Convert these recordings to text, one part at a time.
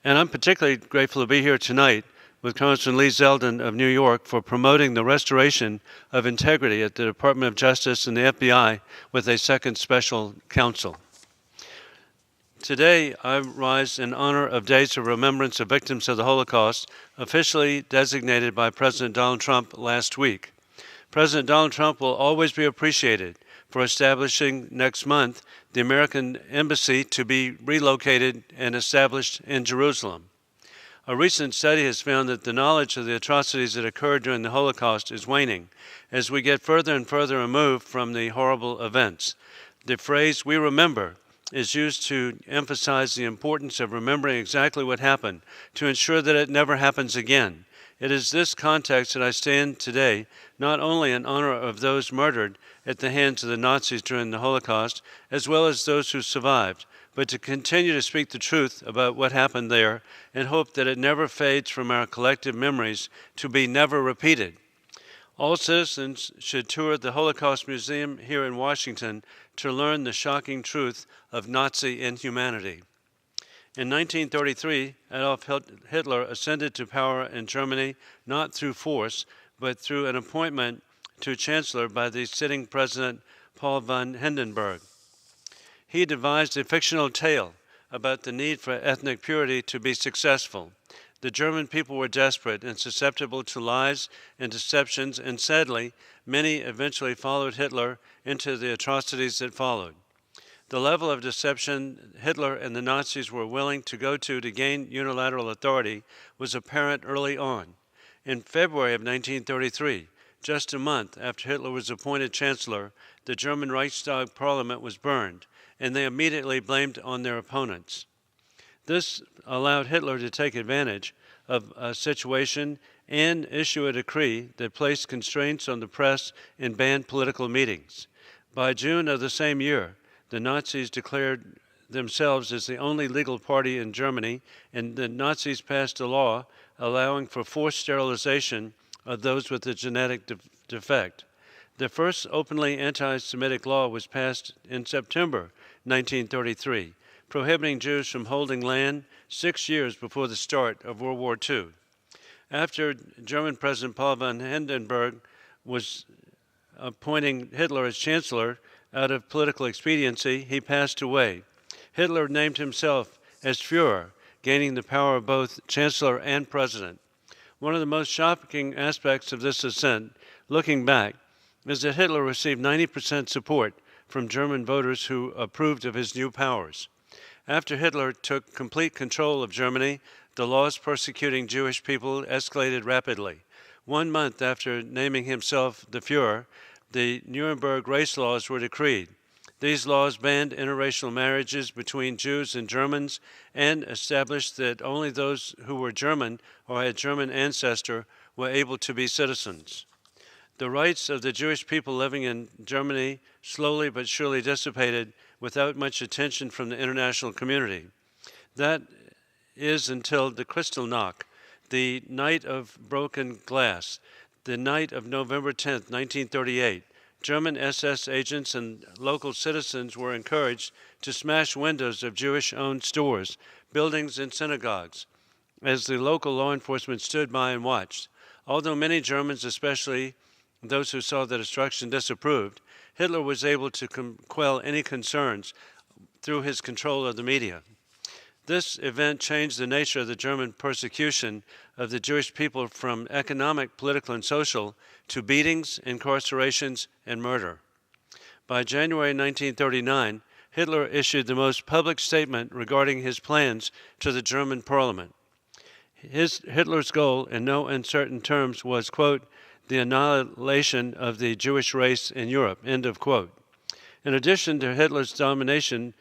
And I'm particularly grateful to be here tonight with Congressman Lee Zeldin of New York for promoting the restoration of integrity at the Department of Justice and the FBI with a second special counsel. Today, I rise in honor of Days of Remembrance of Victims of the Holocaust, officially designated by President Donald Trump last week. President Donald Trump will always be appreciated for establishing next month the American Embassy to be relocated and established in Jerusalem. A recent study has found that the knowledge of the atrocities that occurred during the Holocaust is waning as we get further and further removed from the horrible events. The phrase, "we remember," is used to emphasize the importance of remembering exactly what happened to ensure that it never happens again. It is this context that I stand today, not only in honor of those murdered at the hands of the Nazis during the Holocaust, as well as those who survived, but to continue to speak the truth about what happened there and hope that it never fades from our collective memories to be never repeated. All citizens should tour the Holocaust Museum here in Washington to learn the shocking truth of Nazi inhumanity. In 1933, Adolf Hitler ascended to power in Germany not through force, but through an appointment to chancellor by the sitting president Paul von Hindenburg. He devised a fictional tale about the need for ethnic purity to be successful. The German people were desperate and susceptible to lies and deceptions, and sadly, many eventually followed Hitler into the atrocities that followed. The level of deception Hitler and the Nazis were willing to go to gain unilateral authority was apparent early on. In February of 1933, just a month after Hitler was appointed chancellor, the German Reichstag parliament was burned, and they immediately blamed on their opponents. This allowed Hitler to take advantage of a situation and issue a decree that placed constraints on the press and banned political meetings. By June of the same year, the Nazis declared themselves as the only legal party in Germany, and the Nazis passed a law allowing for forced sterilization of those with a genetic defect. The first openly anti-Semitic law was passed in September 1933, prohibiting Jews from holding land 6 years before the start of World War II. After German President Paul von Hindenburg was appointing Hitler as chancellor out of political expediency, he passed away. Hitler named himself as Führer, gaining the power of both chancellor and president. One of the most shocking aspects of this ascent, looking back, is that Hitler received 90% support from German voters who approved of his new powers. After Hitler took complete control of Germany, the laws persecuting Jewish people escalated rapidly. 1 month after naming himself the Führer, the Nuremberg race laws were decreed. These laws banned interracial marriages between Jews and Germans and established that only those who were German or had German ancestor were able to be citizens. The rights of the Jewish people living in Germany slowly but surely dissipated without much attention from the international community. That is until the Kristallnacht, the night of broken glass, the night of November 10, 1938. German SS agents and local citizens were encouraged to smash windows of Jewish-owned stores, buildings, and synagogues, as the local law enforcement stood by and watched. Although many Germans, especially those who saw the destruction, disapproved, Hitler was able to quell any concerns through his control of the media. This event changed the nature of the German persecution of the Jewish people from economic, political, and social to beatings, incarcerations, and murder. By January 1939, Hitler issued the most public statement regarding his plans to the German parliament. Hitler's goal, in no uncertain terms, was, quote, the annihilation of the Jewish race in Europe, end of quote. In addition to Hitler's domination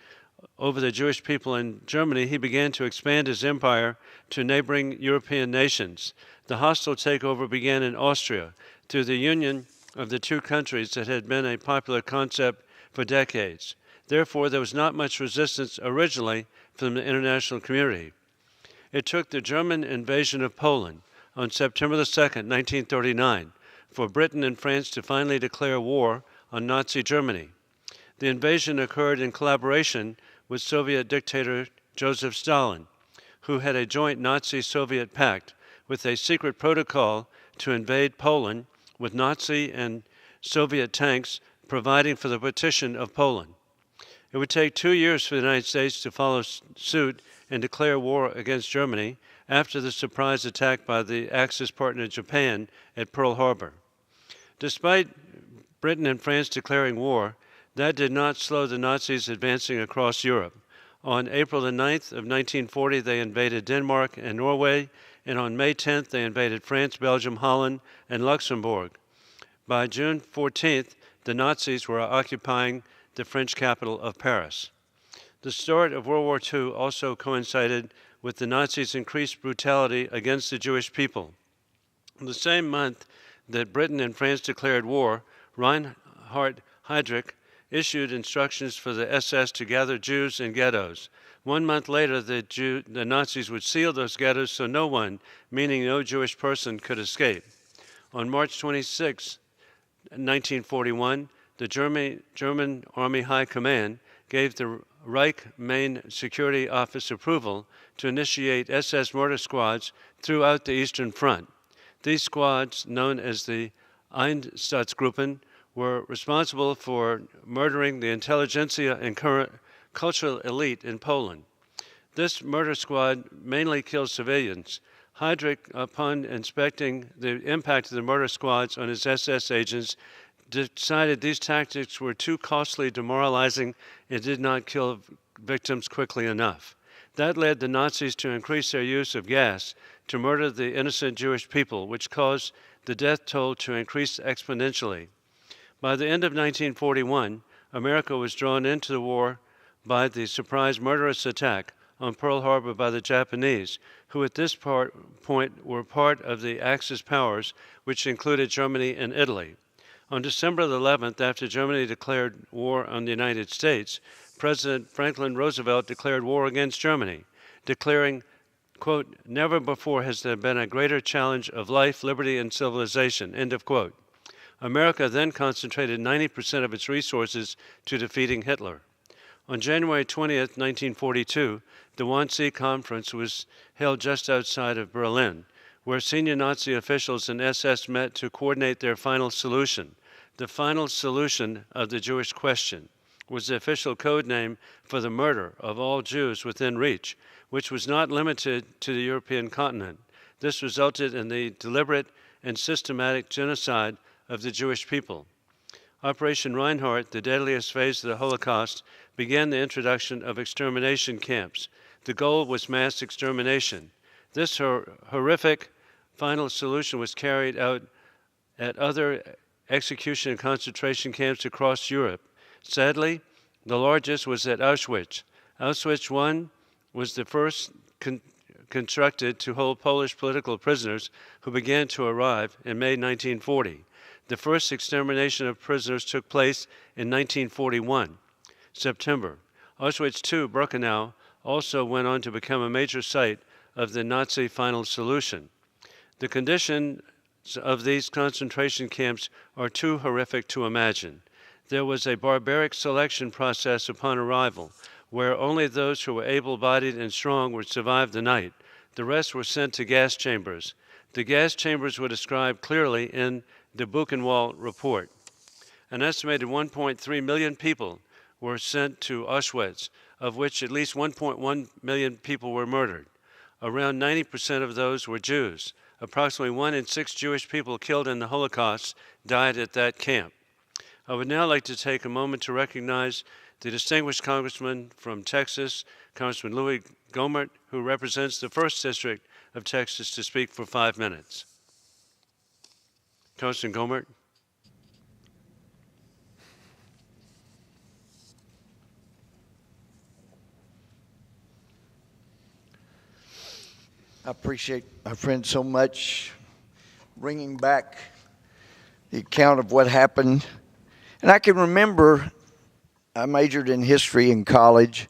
over the Jewish people in Germany, he began to expand his empire to neighboring European nations. The hostile takeover began in Austria through the union of the two countries that had been a popular concept for decades. Therefore, there was not much resistance originally from the international community. It took the German invasion of Poland on September the 2nd, 1939, for Britain and France to finally declare war on Nazi Germany. The invasion occurred in collaboration with Soviet dictator Joseph Stalin, who had a joint Nazi-Soviet pact with a secret protocol to invade Poland with Nazi and Soviet tanks providing for the partition of Poland. It would take 2 years for the United States to follow suit and declare war against Germany after the surprise attack by the Axis partner Japan at Pearl Harbor. Despite Britain and France declaring war, that did not slow the Nazis advancing across Europe. On April the 9th of 1940, they invaded Denmark and Norway, and on May 10th, they invaded France, Belgium, Holland, and Luxembourg. By June 14th, the Nazis were occupying the French capital of Paris. The start of World War II also coincided with the Nazis' increased brutality against the Jewish people. In the same month that Britain and France declared war, Reinhard Heydrich issued instructions for the SS to gather Jews in ghettos. 1 month later, the Nazis would seal those ghettos so no one, meaning no Jewish person, could escape. On March 26, 1941, the German Army High Command gave the Reich Main Security Office approval to initiate SS murder squads throughout the Eastern Front. These squads, known as the Einsatzgruppen, were responsible for murdering the intelligentsia and cultural elite in Poland. This murder squad mainly killed civilians. Heydrich, upon inspecting the impact of the murder squads on his SS agents, decided these tactics were too costly, demoralizing, and did not kill victims quickly enough. That led the Nazis to increase their use of gas to murder the innocent Jewish people, which caused the death toll to increase exponentially. By the end of 1941, America was drawn into the war by the surprise murderous attack on Pearl Harbor by the Japanese, who at this point were part of the Axis powers, which included Germany and Italy. On December 11th, after Germany declared war on the United States, President Franklin Roosevelt declared war against Germany, declaring, quote, "Never before has there been a greater challenge of life, liberty, and civilization," end of quote. America then concentrated 90% of its resources to defeating Hitler. On January 20th, 1942, the Wannsee Conference was held just outside of Berlin, where senior Nazi officials and SS met to coordinate their final solution. The final solution of the Jewish question was the official code name for the murder of all Jews within reach, which was not limited to the European continent. This resulted in the deliberate and systematic genocide of the Jewish people. Operation Reinhardt, the deadliest phase of the Holocaust, began the introduction of extermination camps. The goal was mass extermination. This horrific final solution was carried out at other execution and concentration camps across Europe. Sadly, the largest was at Auschwitz. Auschwitz I was the first constructed to hold Polish political prisoners who began to arrive in May 1940. The first extermination of prisoners took place in 1941, September. Auschwitz II, Birkenau, also went on to become a major site of the Nazi final solution. The conditions of these concentration camps are too horrific to imagine. There was a barbaric selection process upon arrival, where only those who were able-bodied and strong would survive the night. The rest were sent to gas chambers. The gas chambers were described clearly in the Buchenwald report. An estimated 1.3 million people were sent to Auschwitz, of which at least 1.1 million people were murdered. Around 90% of those were Jews. Approximately 1 in 6 Jewish people killed in the Holocaust died at that camp. I would now like to take a moment to recognize the distinguished congressman from Texas, Congressman Louis Gohmert, who represents the 1st District of Texas, to speak for 5 minutes. Congressman Gohmert. I appreciate my friend so much bringing back the account of what happened. And I can remember I majored in history in college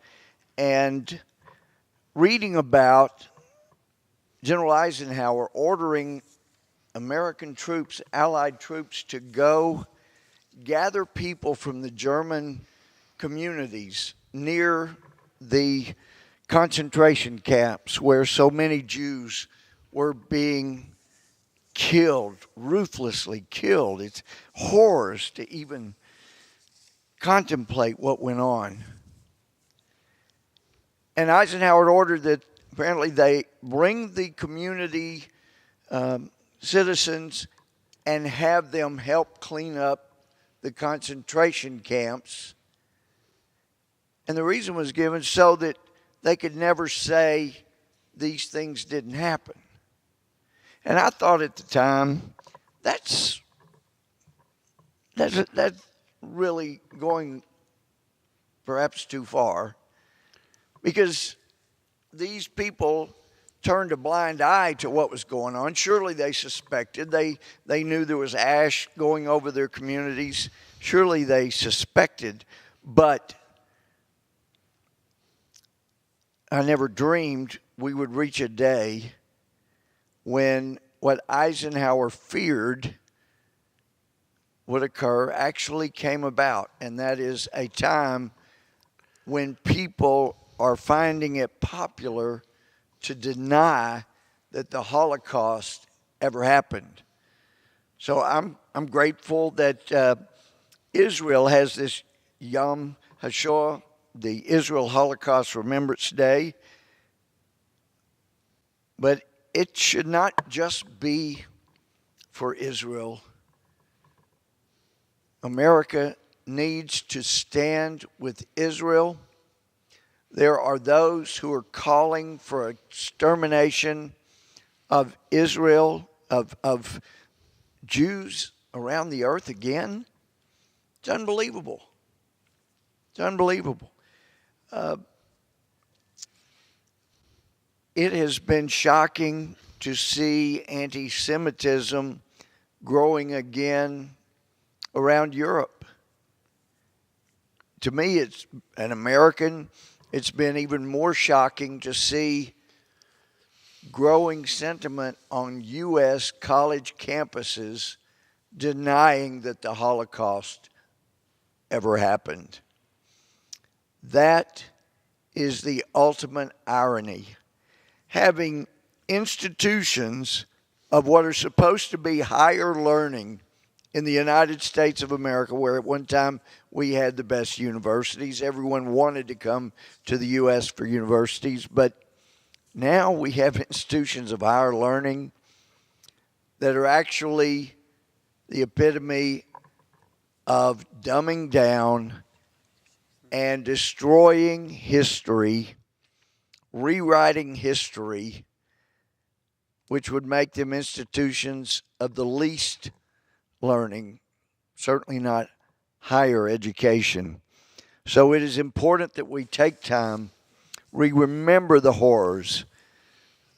and reading about General Eisenhower ordering American troops, Allied troops, to go gather people from the German communities near the concentration camps where so many Jews were being killed, ruthlessly killed. It's horrors to even contemplate what went on. And Eisenhower ordered that apparently they bring the community citizens and have them help clean up the concentration camps. And the reason was given so that they could never say these things didn't happen. And I thought at the time, that's really going perhaps too far, because these people turned a blind eye to what was going on. Surely they suspected. They knew there was ash going over their communities. Surely they suspected. But I never dreamed we would reach a day when what Eisenhower feared would occur actually came about. And that is a time when people are finding it popular to deny that the Holocaust ever happened. So I'm grateful that Israel has this Yom HaShoah, the Israel Holocaust Remembrance Day. But it should not just be for Israel. America needs to stand with Israel. There are those who are calling for extermination of Israel, of Jews around the earth again. It's unbelievable. It's unbelievable. It has been shocking to see anti-Semitism growing again around Europe. To me, it's an American. It's been even more shocking to see growing sentiment on U.S. college campuses denying that the Holocaust ever happened. That is the ultimate irony. Having institutions of what are supposed to be higher learning in the United States of America, where at one time we had the best universities. Everyone wanted to come to the U.S. for universities, but now we have institutions of higher learning that are actually the epitome of dumbing down and destroying history, rewriting history, which would make them institutions of the least learning, certainly not higher education. So it is important that we take time, we remember the horrors.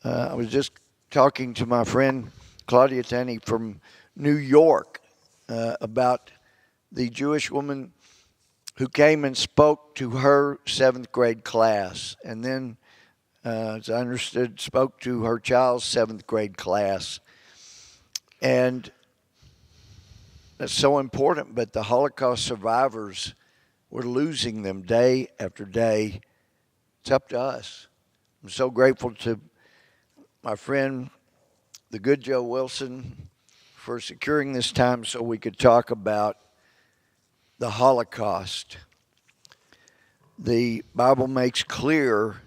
I was just talking to my friend Claudia Tenney from New York about the Jewish woman who came and spoke to her 7th grade class, and then, as I understood, spoke to her child's 7th grade class. And that's so important, but the Holocaust survivors, we're losing them day after day. It's up to us. I'm so grateful to my friend, the good Joe Wilson, for securing this time so we could talk about the Holocaust. The Bible makes clear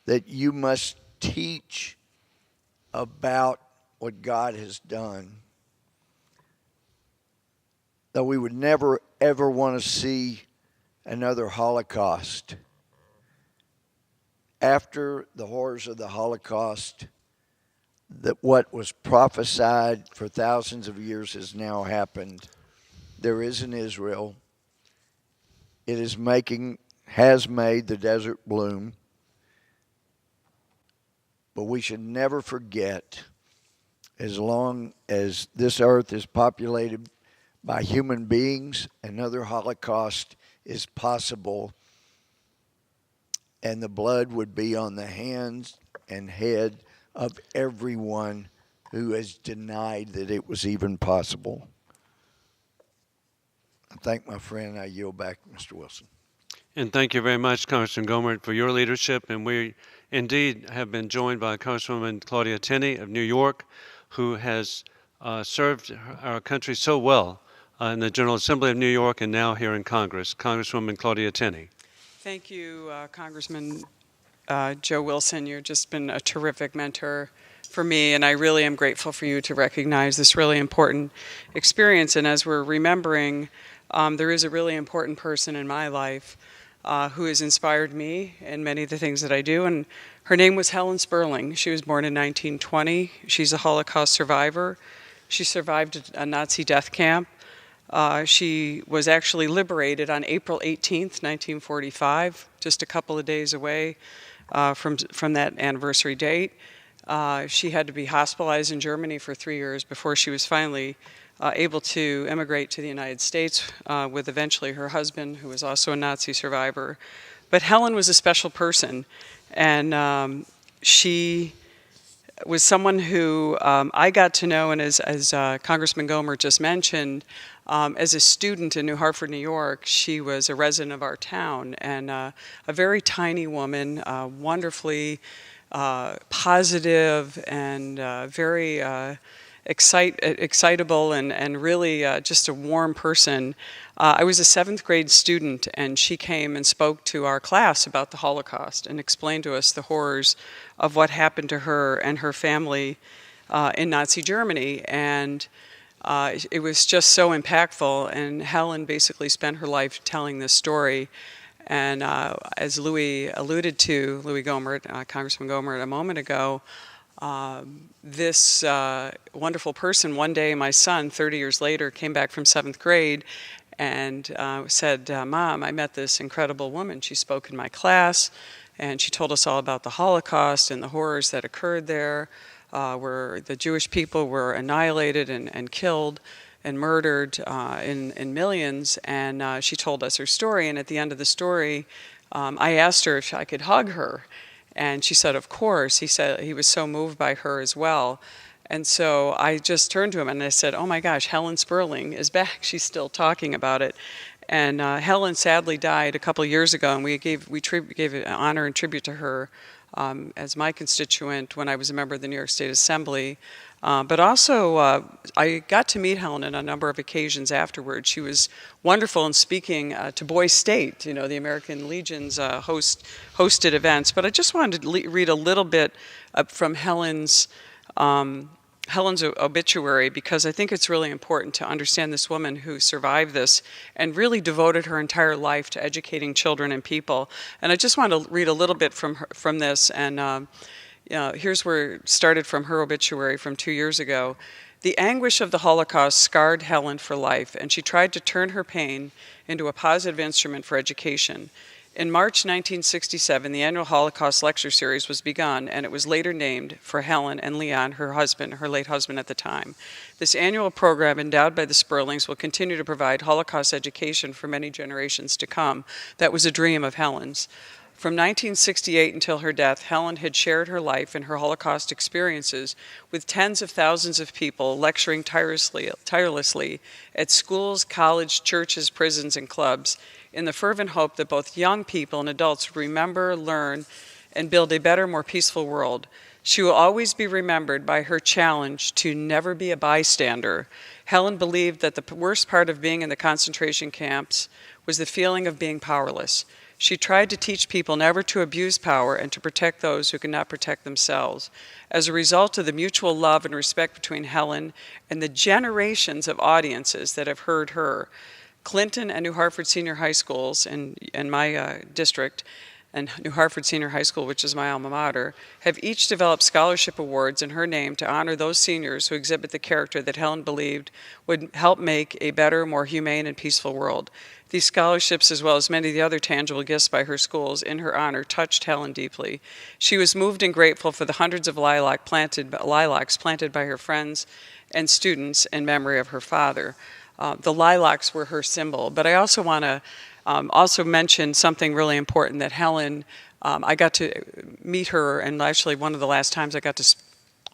that you must teach about what God has done. Though we would never, ever want to see another Holocaust. After the horrors of the Holocaust, that what was prophesied for thousands of years has now happened. There is an Israel. It is has made the desert bloom. But we should never forget, as long as this earth is populated by human beings, another Holocaust is possible, and the blood would be on the hands and head of everyone who has denied that it was even possible. I thank my friend. I yield back, Mr. Wilson. And thank you very much, Congressman Gohmert, for your leadership. And we indeed have been joined by Congresswoman Claudia Tenney of New York, who has served our country so well in the General Assembly of New York and now here in Congress. Congresswoman Claudia Tenney. Thank you, Congressman Joe Wilson. You've just been a terrific mentor for me, and I really am grateful for you to recognize this really important experience. And as we're remembering, there is a really important person in my life who has inspired me in many of the things that I do, and her name was Helen Sperling. She was born in 1920. She's a Holocaust survivor. She survived a Nazi death camp. She was actually liberated on April 18th, 1945, just a couple of days away from that anniversary date. She had to be hospitalized in Germany for 3 years before she was finally able to immigrate to the United States with eventually her husband, who was also a Nazi survivor. But Helen was a special person, and she was someone who I got to know, and as Congressman Gohmert just mentioned, as a student in New Hartford, New York, she was a resident of our town, and a very tiny woman, wonderfully positive and very excitable and really just a warm person. I was a 7th grade student, and she came and spoke to our class about the Holocaust and explained to us the horrors of what happened to her and her family in Nazi Germany. And it was just so impactful, and Helen basically spent her life telling this story. And as Louis alluded to, Louis Gohmert, Congressman Gohmert, a moment ago, this wonderful person, one day my son, 30 years later, came back from 7th grade and said, "Mom, I met this incredible woman. She spoke in my class, and she told us all about the Holocaust and the horrors that occurred there, where the Jewish people were annihilated and killed and murdered in millions." And she told us her story, and at the end of the story, I asked her if I could hug her. And she said, of course. He said he was so moved by her as well. And so I just turned to him and I said, oh my gosh, Helen Sperling is back. She's still talking about it. And Helen sadly died a couple of years ago, and we gave an honor and tribute to her as my constituent when I was a member of the New York State Assembly. But also, I got to meet Helen on a number of occasions afterwards. She was wonderful in speaking to Boys State, you know, the American Legion's hosted events. But I just wanted to read a little bit from Helen's obituary, because I think it's really important to understand this woman who survived this and really devoted her entire life to educating children and people. And I just want to read a little bit from this, and here's where it started from her obituary from 2 years ago. The anguish of the Holocaust scarred Helen for life, and she tried to turn her pain into a positive instrument for education. In March 1967, the annual Holocaust lecture series was begun, and it was later named for Helen and Leon, her late husband at the time. This annual program, endowed by the Sperlings, will continue to provide Holocaust education for many generations to come. That was a dream of Helen's. From 1968 until her death, Helen had shared her life and her Holocaust experiences with tens of thousands of people, lecturing tirelessly at schools, colleges, churches, prisons, and clubs, in the fervent hope that both young people and adults remember, learn, and build a better, more peaceful world. She will always be remembered by her challenge to never be a bystander. Helen believed that the worst part of being in the concentration camps was the feeling of being powerless. She tried to teach people never to abuse power and to protect those who could not protect themselves. As a result of the mutual love and respect between Helen and the generations of audiences that have heard her, Clinton and New Hartford Senior High Schools in my district, and New Hartford Senior High School, which is my alma mater, have each developed scholarship awards in her name to honor those seniors who exhibit the character that Helen believed would help make a better, more humane and peaceful world. These scholarships, as well as many of the other tangible gifts by her schools in her honor, touched Helen deeply. She was moved and grateful for the hundreds of lilacs planted by her friends and students in memory of her father. The lilacs were her symbol. But I also want to also mention something really important that Helen, I got to meet her, and actually one of the last times I got to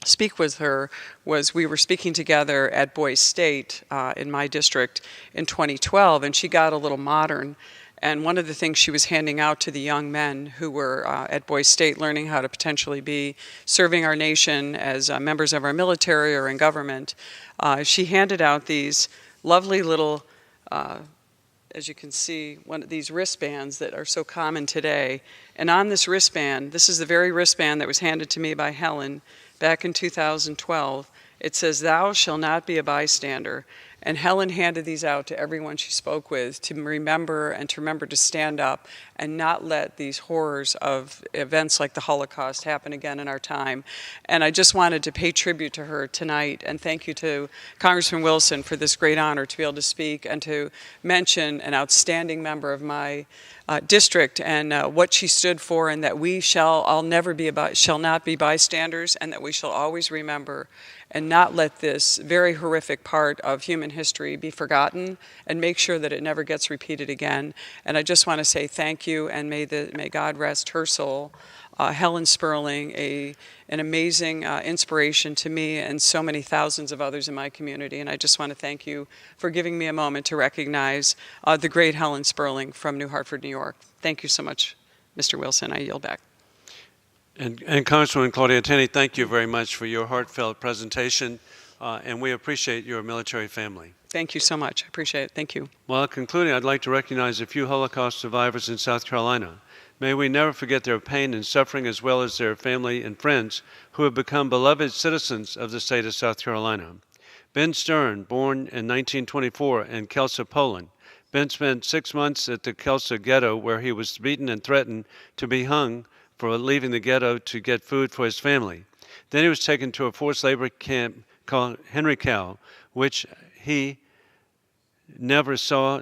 speak with her was we were speaking together at Boys State in my district in 2012, and she got a little modern And one of the things she was handing out to the young men who were at Boise State learning how to potentially be serving our nation as members of our military or in government, she handed out these lovely little, as you can see, one of these wristbands that are so common today. And on this wristband, this is the very wristband that was handed to me by Helen back in 2012. It says, "Thou shalt not be a bystander." And Helen handed these out to everyone she spoke with to remember to stand up and not let these horrors of events like the Holocaust happen again in our time. And I just wanted to pay tribute to her tonight, and thank you to Congressman Wilson for this great honor to be able to speak and to mention an outstanding member of my district and what she stood for, and that we shall not be bystanders, and that we shall always remember and not let this very horrific part of human history be forgotten, and make sure that it never gets repeated again. And I just want to say thank you, and may God rest her soul. Helen Sperling, an amazing inspiration to me and so many thousands of others in my community. And I just want to thank you for giving me a moment to recognize the great Helen Sperling from New Hartford, New York. Thank you so much, Mr. Wilson. I yield back. And Congresswoman Claudia Tenney, thank you very much for your heartfelt presentation, and we appreciate your military family. Thank you so much. I appreciate it. Thank you. Well, concluding, I'd like to recognize a few Holocaust survivors in South Carolina. May we never forget their pain and suffering, as well as their family and friends who have become beloved citizens of the state of South Carolina. Ben Stern, born in 1924 in Kielce, Poland. Ben spent 6 months at the Kielce ghetto, where he was beaten and threatened to be hung for leaving the ghetto to get food for his family. Then he was taken to a forced labor camp called Henricow, after which he never saw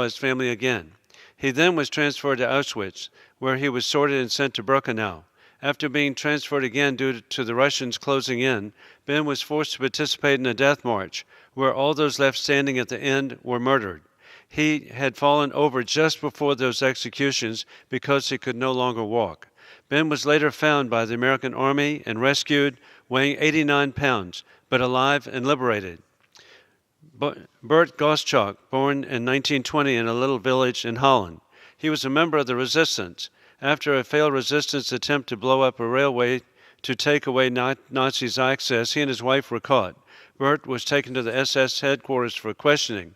his family again. He then was transferred to Auschwitz, where he was sorted and sent to Birkenau. After being transferred again due to the Russians closing in, Ben was forced to participate in a death march, where all those left standing at the end were murdered. He had fallen over just before those executions because he could no longer walk. Ben was later found by the American Army and rescued, weighing 89 pounds, but alive and liberated. Bert Goschalk, born in 1920 in a little village in Holland. He was a member of the resistance. After a failed resistance attempt to blow up a railway to take away Nazis' access, he and his wife were caught. Bert was taken to the SS headquarters for questioning.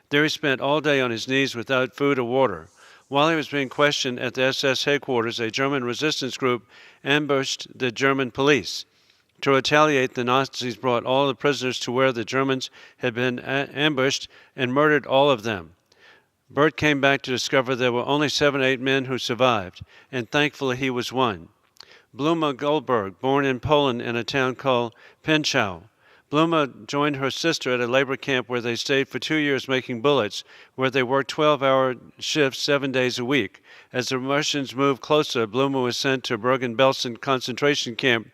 There he spent all day on his knees without food or water. While he was being questioned at the SS headquarters, a German resistance group ambushed the German police. To retaliate, the Nazis brought all the prisoners to where the Germans had been ambushed and murdered all of them. Bert came back to discover there were only 7 or 8 men who survived, and thankfully he was one. Bluma Goldberg, born in Poland in a town called Pinchow. Bluma joined her sister at a labor camp where they stayed for 2 years making bullets, where they worked 12-hour shifts 7 days a week. As the Russians moved closer, Bluma was sent to Bergen-Belsen concentration camp,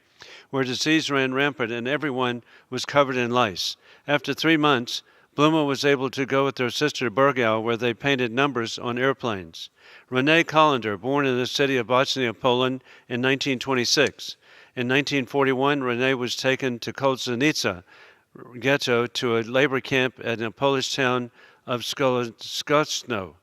where disease ran rampant and everyone was covered in lice. After 3 months, Bluma was able to go with her sister to Burgau, where they painted numbers on airplanes. Renee Collender, born in the city of Bochnia, Poland in 1926. In 1941, Renee was taken to Kołzenica ghetto to a labor camp at the Polish town of Skoczno.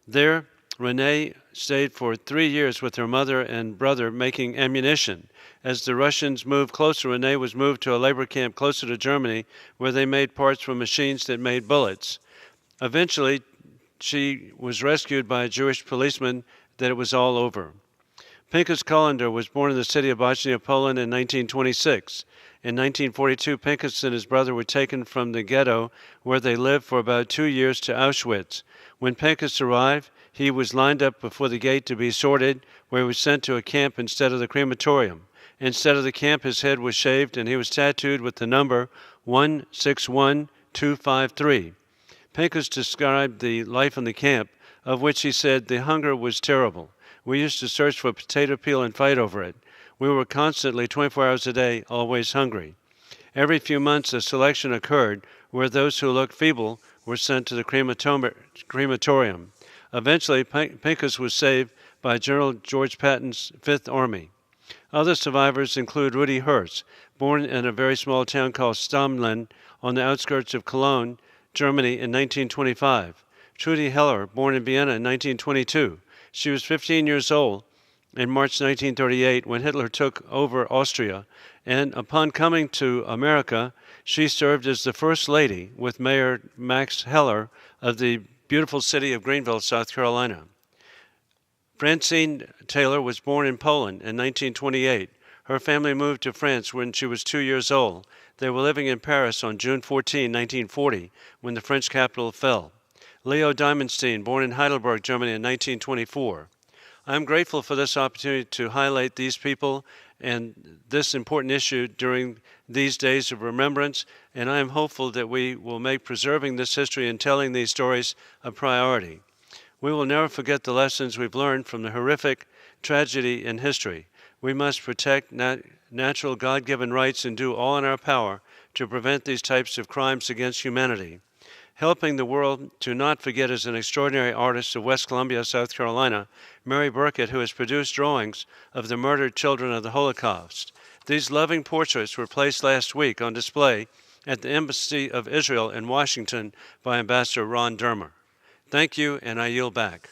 There, Renee stayed for 3 years with her mother and brother making ammunition. As the Russians moved closer, Renee was moved to a labor camp closer to Germany, where they made parts for machines that made bullets. Eventually, she was rescued by a Jewish policeman that it was all over. Pinchas Collender was born in the city of Bochnia, Poland in 1926. In 1942, Pinchas and his brother were taken from the ghetto, where they lived for about 2 years, to Auschwitz. When Pinchas arrived, he was lined up before the gate to be sorted, where he was sent to a camp instead of the crematorium. Instead of the camp, his head was shaved, and he was tattooed with the number 161253. Pinchas described the life in the camp, of which he said, "The hunger was terrible. We used to search for potato peel and fight over it. We were constantly, 24 hours a day, always hungry." Every few months, a selection occurred where those who looked feeble were sent to the crematorium. Eventually, Pinchas was saved by General George Patton's Fifth Army. Other survivors include Rudi Hertz, born in a very small town called Stamlen on the outskirts of Cologne, Germany in 1925. Trudy Heller, born in Vienna in 1922. She was 15 years old in March 1938 when Hitler took over Austria, and upon coming to America, she served as the First Lady with Mayor Max Heller of the beautiful city of Greenville, South Carolina. Francine Taylor was born in Poland in 1928. Her family moved to France when she was 2 years old. They were living in Paris on June 14, 1940, when the French capital fell. Leo Diamondstein, born in Heidelberg, Germany in 1924. I am grateful for this opportunity to highlight these people and this important issue during these days of remembrance, and I am hopeful that we will make preserving this history and telling these stories a priority. We will never forget the lessons we've learned from the horrific tragedy in history. We must protect natural God-given rights and do all in our power to prevent these types of crimes against humanity. Helping the world to not forget is an extraordinary artist of West Columbia, South Carolina, Mary Burkett, who has produced drawings of the murdered children of the Holocaust. These loving portraits were placed last week on display at the Embassy of Israel in Washington by Ambassador Ron Dermer. Thank you, and I yield back.